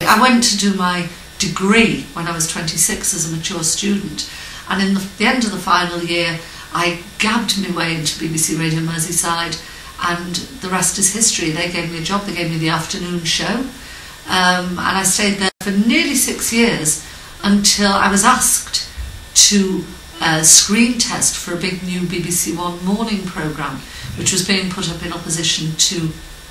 I went to do my degree when I was 26 as a mature student, and in the end of the final year I gabbed my way into BBC Radio Merseyside, and the rest is history. They gave me a job, they gave me the afternoon show, and I stayed there for nearly 6 years until I was asked to screen test for a big new BBC One morning programme, which was being put up in opposition to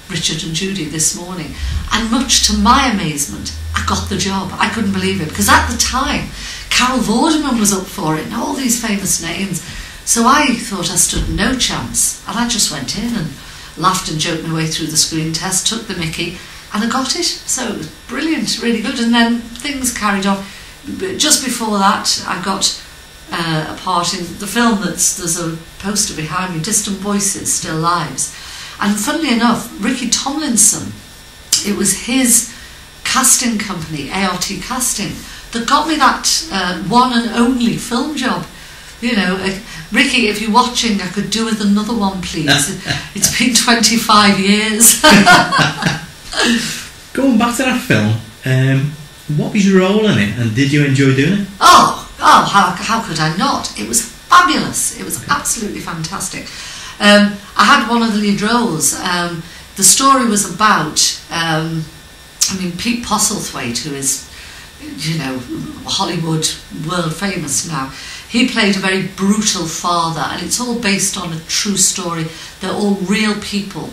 Richard and Judy this morning. And much to my amazement, I got the job. I couldn't believe it, because at the time Carol Vorderman was up for it and all these famous names. So I thought I stood no chance, and I just went in and laughed and joked my way through the screen test, took the mickey, and I got it. So it was brilliant, really good. And then things carried on. Just before that, I got a part in the film there's a poster behind me, Distant Voices, Still Lives. And funnily enough, Ricky Tomlinson, it was his casting company, ART Casting, that got me that one and only film job. You know, Ricky, if you're watching, I could do with another one, please. It's been 25 years. Going back to that film, what was your role in it, and did you enjoy doing it? Oh, how could I not? It was fabulous. It was absolutely fantastic. I had one of the lead roles. The story was about, Pete Postlethwaite, who is, you know, Hollywood world famous now. He played a very brutal father, and it's all based on a true story. They're all real people.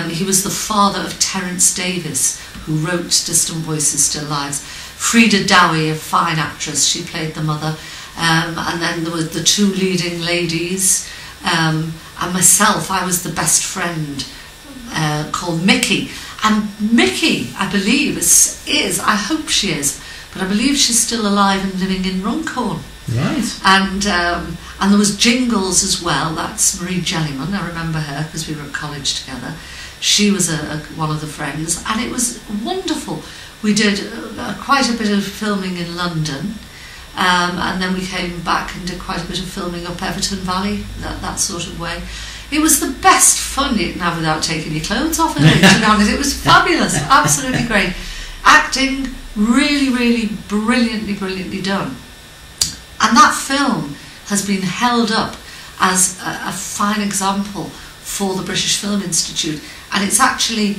He was the father of Terence Davis, who wrote Distant Voices, Still Lives. Frida Dowie, a fine actress, she played the mother. And then there were the two leading ladies. And myself, I was the best friend called Mickey. And Mickey, I believe, is, I hope she is, but I believe she's still alive and living in Runcorn. Right. And there was Jingles as well. That's Marie Jellyman. I remember her because we were at college together. She was one of the friends, and it was wonderful. We did quite a bit of filming in London, and then we came back and did quite a bit of filming up Everton Valley, that sort of way. It was the best fun you can have without taking your clothes off, to be honest. It was fabulous, absolutely great. Acting, really, really brilliantly done. And that film has been held up as a fine example for the British Film Institute, and it's actually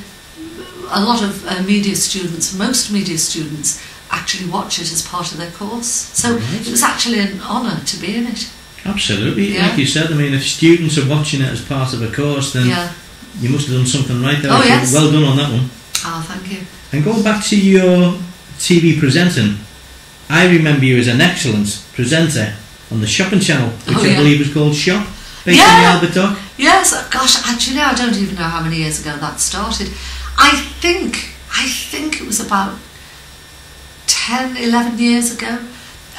a lot of media students, most media students, actually watch it as part of their course. So it was actually an honour to be in it. Absolutely, yeah. Like you said, I mean, if students are watching it as part of a course, then you must have done something right there. Oh, yes. Well done on that one. Oh, thank you. And going back to your TV presenting, I remember you as an excellent presenter on the shopping channel, which I believe was called Shop, based in the Albert Dock. Yes, gosh, actually, I don't even know how many years ago that started. I think it was about 10, 11 years ago,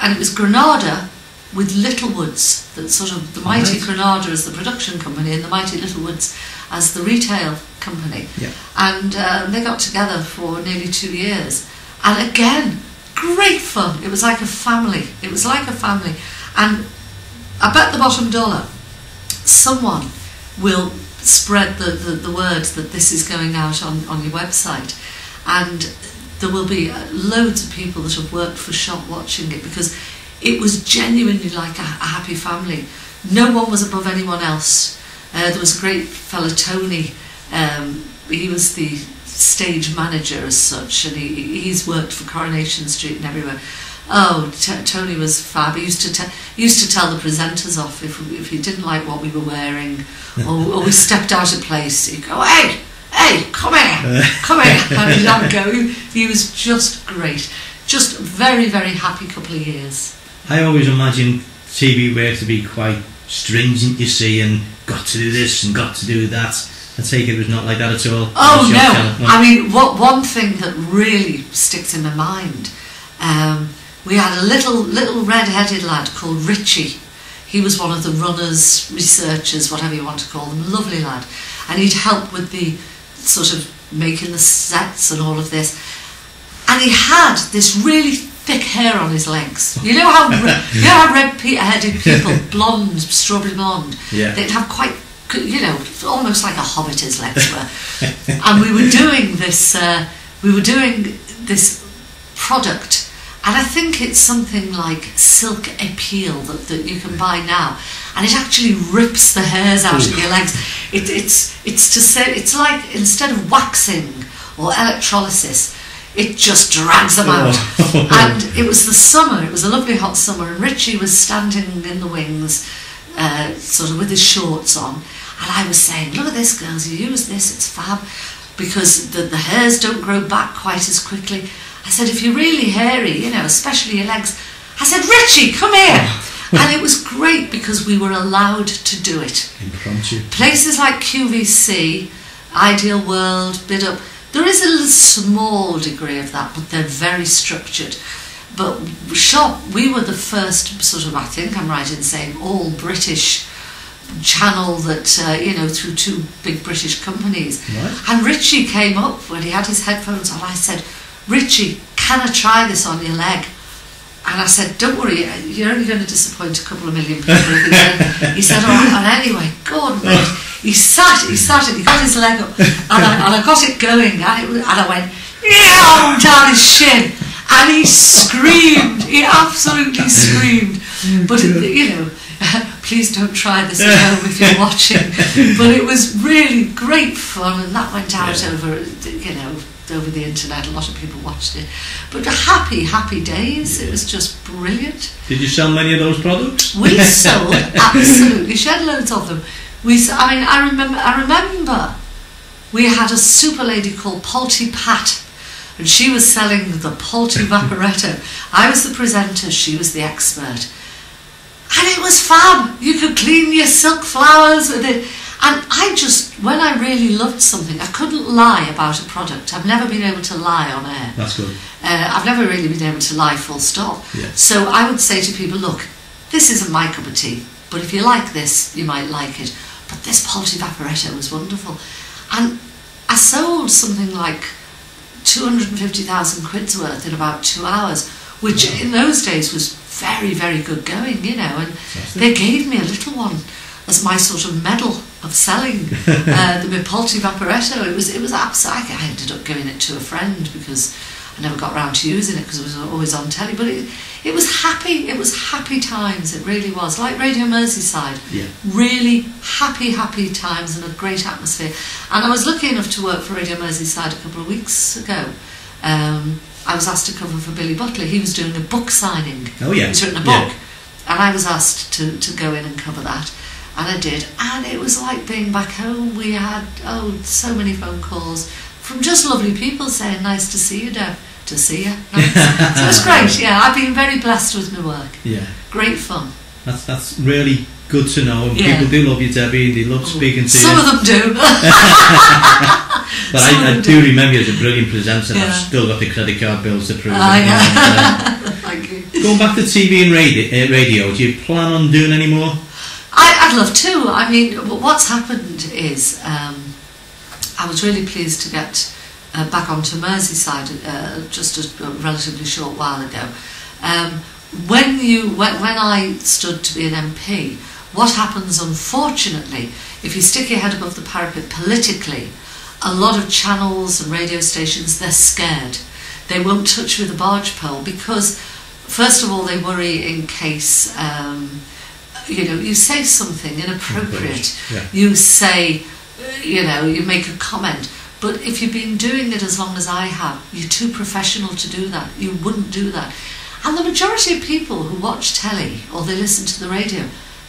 and it was Granada with Littlewoods, that sort of the Mighty Granada as the production company and the Mighty Littlewoods as the retail company. Yeah. And they got together for nearly 2 years, and again, great fun. It was like a family. It was like a family, and I bet the bottom dollar someone will spread the word that this is going out on your website, and there will be loads of people that have worked for Shop watching it, because it was genuinely like a happy family. No one was above anyone else. There was a great fellow, Tony. He was the stage manager as such, and he's worked for Coronation Street and everywhere. Oh, Tony was fab. He used to tell the presenters off if he didn't like what we were wearing, or we stepped out of place. He'd go, hey, come here, and he'd have a go. He was just great. Just a very, very happy couple of years. I always imagined TV work to be quite stringent, you see, and got to do this and got to do that. I take it was not like that at all. Oh no! I mean, one thing that really sticks in my mind. We had a little red-headed lad called Richie. He was one of the runners, researchers, whatever you want to call them. Lovely lad, and he'd help with the sort of making the sets and all of this. And he had this really thick hair on his legs. You know how red-headed people, blonde, strawberry blonde. Yeah. They'd have quite, you know, almost like a hobbit his legs were. And we were doing this. product, and I think it's something like Silk Appeal that you can buy now, and it actually rips the hairs out of your legs. It's like, instead of waxing or electrolysis, it just drags them out. And it was the summer, it was a lovely hot summer, and Richie was standing in the wings, sort of with his shorts on, and I was saying, look at this, girls, you use this, it's fab, because the hairs don't grow back quite as quickly. I said, if you're really hairy, especially your legs, I said, Richie, come here. And it was great because we were allowed to do it. Impromptu. Places like QVC, Ideal World, Bid Up, there is a little small degree of that, but they're very structured. But Shop, we were the first sort of, I think I'm right in saying, all British channel that, through two big British companies. Right. And Richie came up when he had his headphones on. I said, Richie, can I try this on your leg? And I said, don't worry, you're only going to disappoint a couple of million people. He said, all right, and anyway, God, he sat it, he got his leg up, and I got it going, and I went, yeah, down his shin, and he screamed, he absolutely screamed. But, please don't try this at home if you're watching. But it was really great fun, and that went out over the internet. A lot of people watched it, but happy days. It was just brilliant. Did you sell many of those products? We sold absolutely shed loads of them. I remember we had a super lady called Polty Pat, and she was selling the Polty Vaporetto. I was the presenter, she was the expert, and it was fab. You could clean your silk flowers with it. And when I really loved something, I couldn't lie about a product. I've never been able to lie on air. That's good. I've never really been able to lie full stop. Yeah. So I would say to people, look, this isn't my cup of tea, but if you like this, you might like it. But this Polty Vaporetto was wonderful. And I sold something like 250,000 quid's worth in about 2 hours, which in those days was very, very good going, and they gave me a little one as my sort of medal of selling the Polty Vaporetto. It was absolutely. I ended up giving it to a friend because I never got round to using it because it was always on telly. But it was happy. It was happy times. It really was, like Radio Merseyside. Yeah. Really happy times and a great atmosphere. And I was lucky enough to work for Radio Merseyside a couple of weeks ago. I was asked to cover for Billy Butler. He was doing a book signing. Oh yeah. He's written a book, and I was asked to go in and cover that. And I did, and it was like being back home. We had so many phone calls from just lovely people saying, "Nice to see you, Deb." To see you. Nice. So it was great. Yeah, I've been very blessed with my work. Yeah, great fun. That's really good to know. And people do love you, Debbie. They love speaking to you. Some of them do. But I do remember you as a brilliant presenter. And I've still got the credit card bills to prove it. Thank you. Going back to TV and radio, do you plan on doing any more? I'd love to. I mean, what's happened is I was really pleased to get back onto Merseyside just a relatively short while ago. When I stood to be an MP, what happens, unfortunately, if you stick your head above the parapet politically, a lot of channels and radio stations, they're scared. They won't touch with a barge pole because, first of all, they worry in case you say something inappropriate. Yeah. You say, you make a comment. But if you've been doing it as long as I have, you're too professional to do that. You wouldn't do that. And the majority of people who watch telly or they listen to the radio,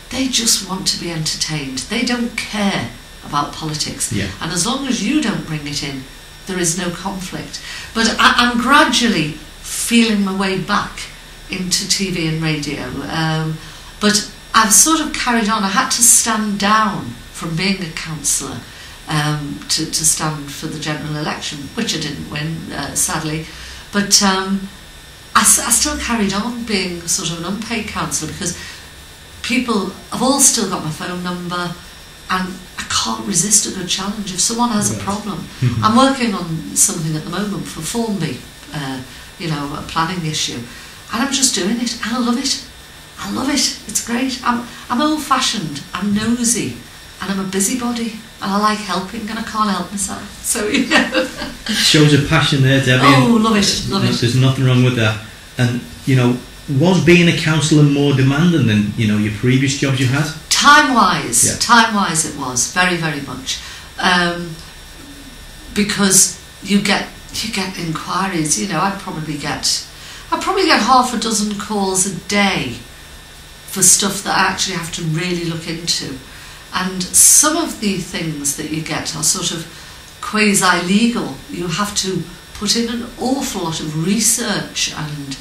they just want to be entertained. They don't care about politics. Yeah. And as long as you don't bring it in, there is no conflict. But I'm gradually feeling my way back into TV and radio. But I've sort of carried on. I had to stand down from being a councillor to stand for the general election, which I didn't win, sadly. But I still carried on being sort of an unpaid councillor because people have all still got my phone number, and I can't resist a good challenge. If someone has a problem, I'm working on something at the moment for Formby, a planning issue, and I'm just doing it, and I love it. I love it. It's great. I'm old-fashioned. I'm nosy, and I'm a busybody, and I like helping, and I can't help myself. So, you know. Shows a passion there, Debbie. Oh, love it, love it. There's nothing wrong with that. And, you know, was being a counsellor more demanding than, you know, your previous jobs you had? Time-wise, Yeah. time-wise it was, very, very much. Because you get inquiries, you know, I'd probably get half a dozen calls a day for stuff that I actually have to really look into. And some of the things that you get are sort of quasi-legal. You have to put in an awful lot of research, and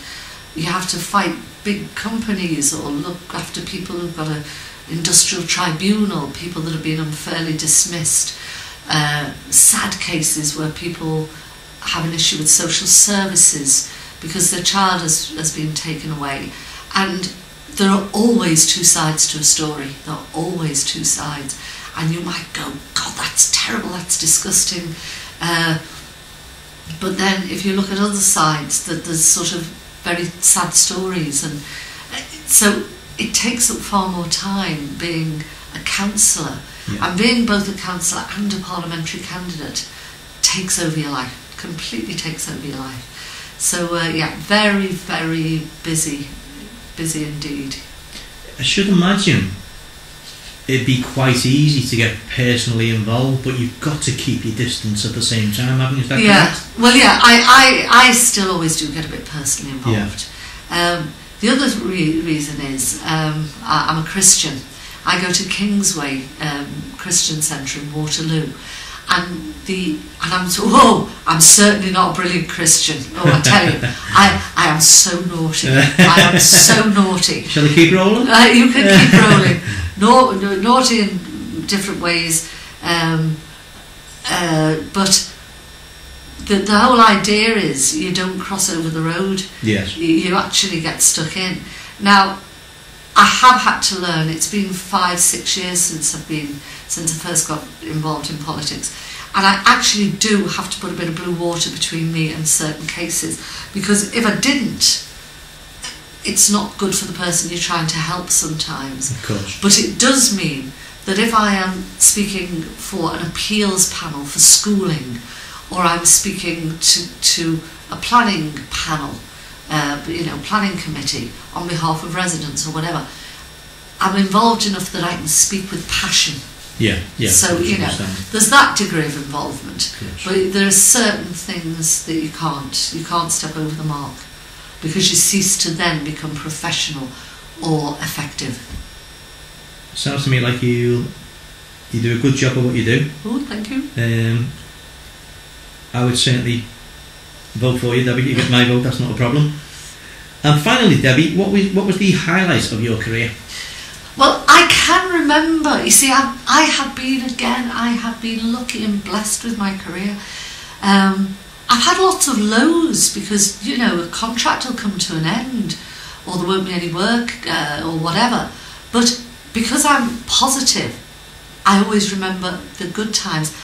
you have to fight big companies or look after people who've got an industrial tribunal, people that have been unfairly dismissed, sad cases where people have an issue with social services because their child has been taken away. And there are always two sides to a story. There are always two sides. And you might go, God, that's terrible, that's disgusting. But then if you look at other sides, that there's sort of very sad stories. And so it takes up far more time being a counsellor. Yeah. And being both a counsellor and a parliamentary candidate takes over your life, completely takes over your life. So yeah, very, very busy indeed. I should imagine it'd be quite easy to get personally involved, but you've got to keep your distance at the same time, haven't you? Is that correct? Well, yeah, I still always do get a bit personally involved. Yeah. The other reason is I'm a Christian. I go to Kingsway Christian Centre in Waterloo, and I'm certainly not a brilliant Christian. Oh, I tell you, I am so naughty. I am so naughty. Shall I keep rolling? You can keep rolling. Naughty in different ways, but the whole idea is you don't cross over the road. Yes. You actually get stuck in. Now, I have had to learn. It's been 5-6 years since I first got involved in politics, and I actually do have to put a bit of blue water between me and certain cases, because if I didn't, it's not good for the person you're trying to help sometimes. Of course. But it does mean that if I am speaking for an appeals panel for schooling, or I'm speaking to a planning panel, planning committee on behalf of residents or whatever, I'm involved enough that I can speak with passion. Yeah. So, there's that degree of involvement. But there are certain things that you can't step over the mark, because you cease to then become professional or effective. Sounds to me like you do a good job of what you do. Oh, thank you. I would certainly vote for you, Debbie. You get my vote, that's not a problem. And finally, Debbie, what was the highlight of your career? Well, I can remember. You see, I have been lucky and blessed with my career. I've had lots of lows because, a contract will come to an end, or there won't be any work, or whatever. But because I'm positive, I always remember the good times.